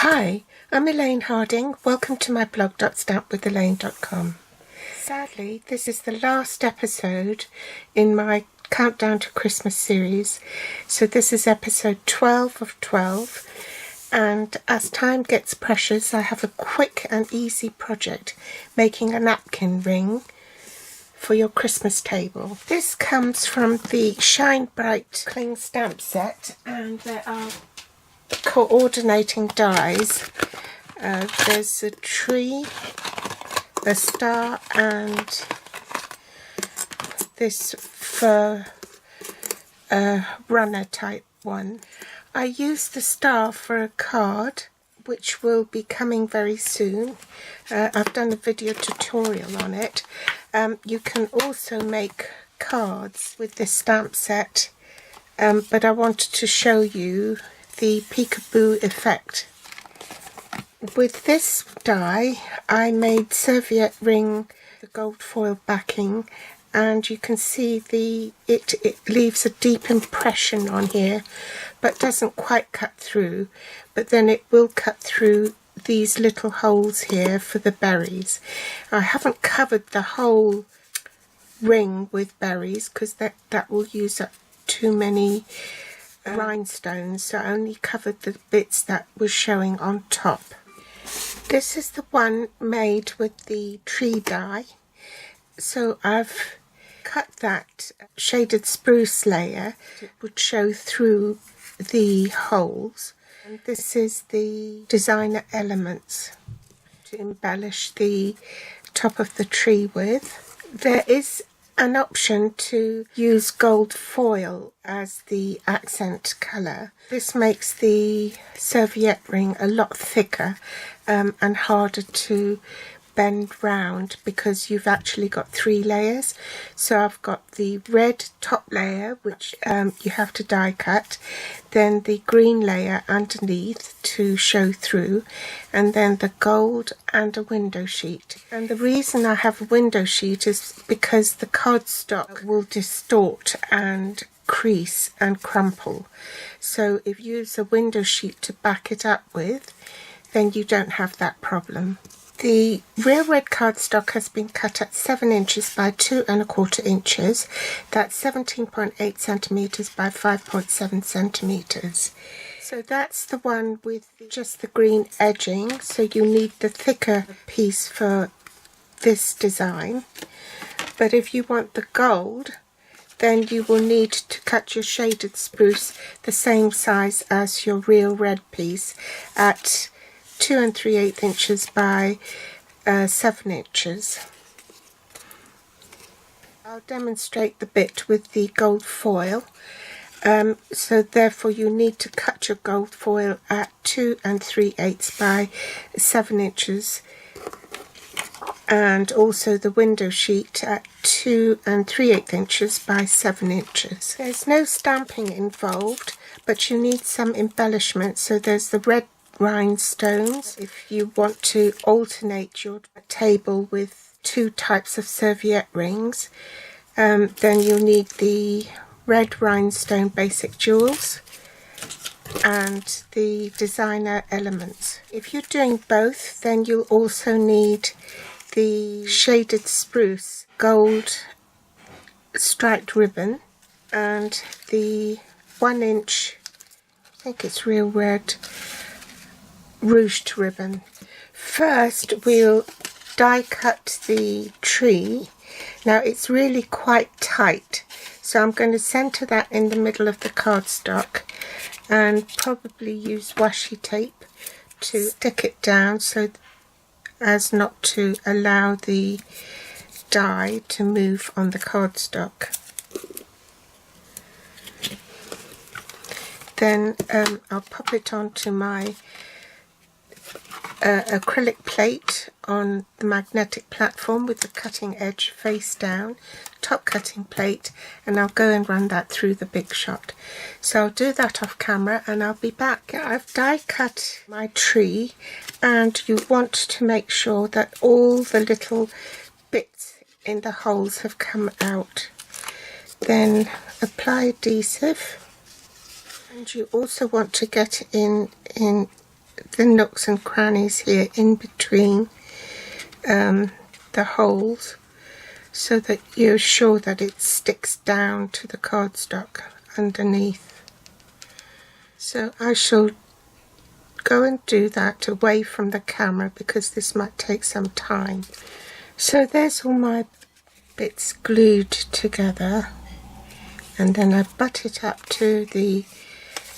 Hi, I'm Elaine Harding. Welcome to my blog .stampwithelaine.com. Sadly, this is the last episode in my Countdown to Christmas series. So this is episode 12 of 12. And as time gets precious, I have a quick and easy project, making a napkin ring for your Christmas table. This comes from the Shine Bright Cling Stamp set, and there are coordinating dies. There's a tree, a star, and this fur runner type one. I used the star for a card which will be coming very soon. I've done a video tutorial on it. You can also make cards with this stamp set, but I wanted to show you the peekaboo effect. With this die, I made Serviette ring, the gold foil backing, and you can see it leaves a deep impression on here, but doesn't quite cut through. But then it will cut through these little holes here for the berries. I haven't covered the whole ring with berries because that will use up too many rhinestones, so I only covered the bits that was showing on top. This is the one made with the tree die. So I've cut that shaded spruce layer. It would show through the holes. And this is the designer elements to embellish the top of the tree with. There is an option to use gold foil as the accent colour. This makes the serviette ring a lot thicker and harder to bend round because you've actually got 3 layers. So I've got the red top layer, which you have to die cut, then the green layer underneath to show through, and then the gold and a window sheet. And the reason I have a window sheet is because the cardstock will distort and crease and crumple. So if you use a window sheet to back it up with, then you don't have that problem. The real red cardstock has been cut at 7 inches by 2 1/4 inches. That's 17.8 centimetres by 5.7 centimetres. So that's the one with just the green edging. So you need the thicker piece for this design. But if you want the gold, then you will need to cut your shaded spruce the same size as your real red piece at 2 3/8 inches by 7 inches. I'll demonstrate the bit with the gold foil. So therefore you need to cut your gold foil at 2 3/8 by 7 inches, and also the window sheet at 2 3/8 inches by 7 inches. There's no stamping involved, but you need some embellishment. So there's the red rhinestones. If you want to alternate your table with 2 types of serviette rings, then you'll need the red rhinestone basic jewels and the designer elements. If you're doing both, then you'll also need the shaded spruce gold striped ribbon and the 1 inch, I think it's real red, ruched ribbon. First we'll die cut the tree. Now it's really quite tight, so I'm going to centre that in the middle of the cardstock and probably use washi tape to stick it down so as not to allow the die to move on the cardstock. Then I'll pop it onto my acrylic plate on the magnetic platform with the cutting edge face down, top cutting plate, and I'll go and run that through the Big Shot. So I'll do that off camera and I'll be back. I've die cut my tree, and you want to make sure that all the little bits in the holes have come out. Then apply adhesive, and you also want to get in the nooks and crannies here in between the holes, so that you're sure that it sticks down to the cardstock underneath. So I shall go and do that away from the camera because this might take some time. So there's all my bits glued together, and then I butt it up to the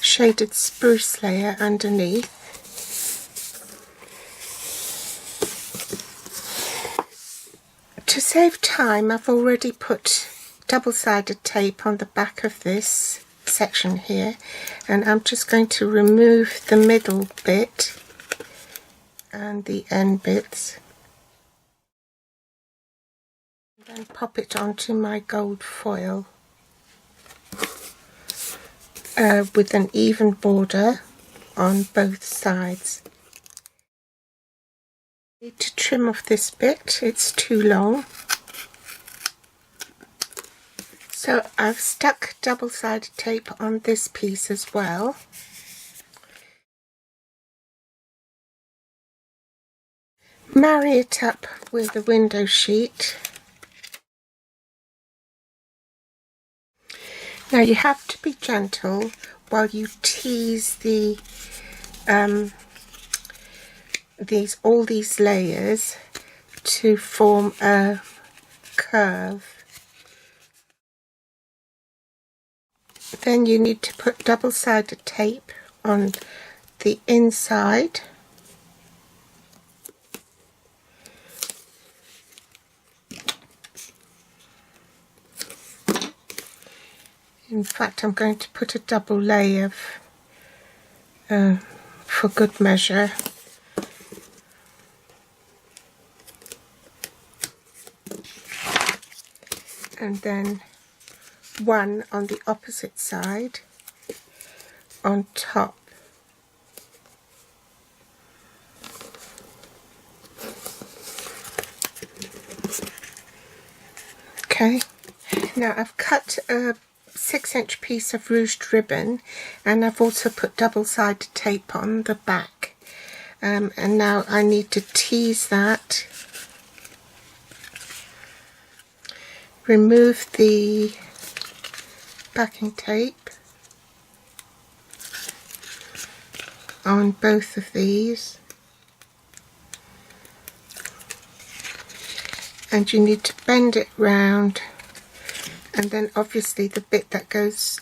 shaded spruce layer underneath. To save time, I've already put double-sided tape on the back of this section here, and I'm just going to remove the middle bit and the end bits, and then pop it onto my gold foil with an even border on both sides. I need to trim off this bit, it's too long. So I've stuck double-sided tape on this piece as well. Marry it up with the window sheet. Now you have to be gentle while you tease the all these layers to form a curve. Then you need to put double-sided tape on the inside. In fact, I'm going to put a double layer for good measure. And then one on the opposite side on top. Okay, now I've cut a 6-inch piece of ruched ribbon, and I've also put double-sided tape on the back, and now I need to tease that, remove the backing tape on both of these, and you need to bend it round, and then obviously the bit that goes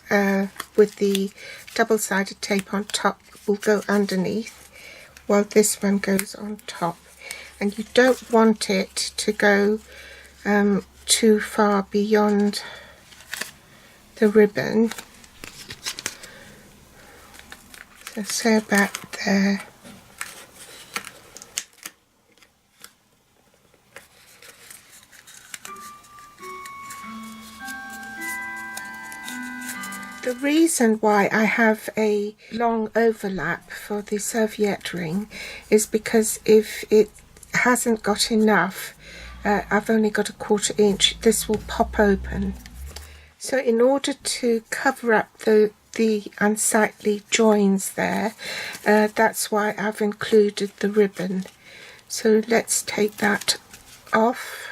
with the double-sided tape on top will go underneath while this one goes on top, and you don't want it to go too far beyond the ribbon, so say about there. The reason why I have a long overlap for the serviette ring is because if it hasn't got enough, I've only got a 1/4 inch, this will pop open. So in order to cover up the unsightly joins there, that's why I've included the ribbon. So let's take that off.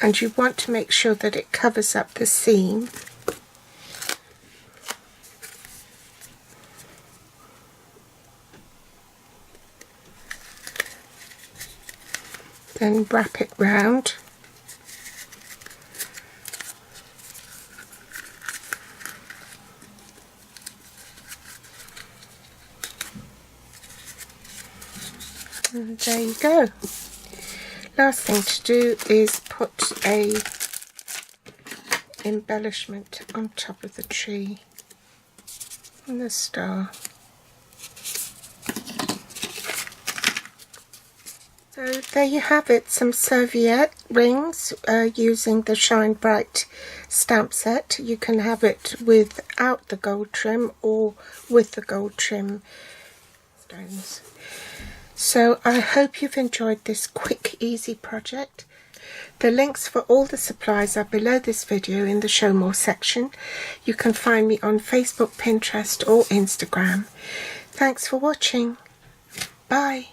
And you want to make sure that it covers up the seam. Then wrap it round. And there you go. Last thing to do is put a embellishment on top of the tree and the star. So there you have it, some serviette rings using the Shine Bright stamp set. You can have it without the gold trim or with the gold trim stones. So I hope you've enjoyed this quick, easy project. The links for all the supplies are below this video in the Show More section. You can find me on Facebook, Pinterest or Instagram. Thanks for watching. Bye.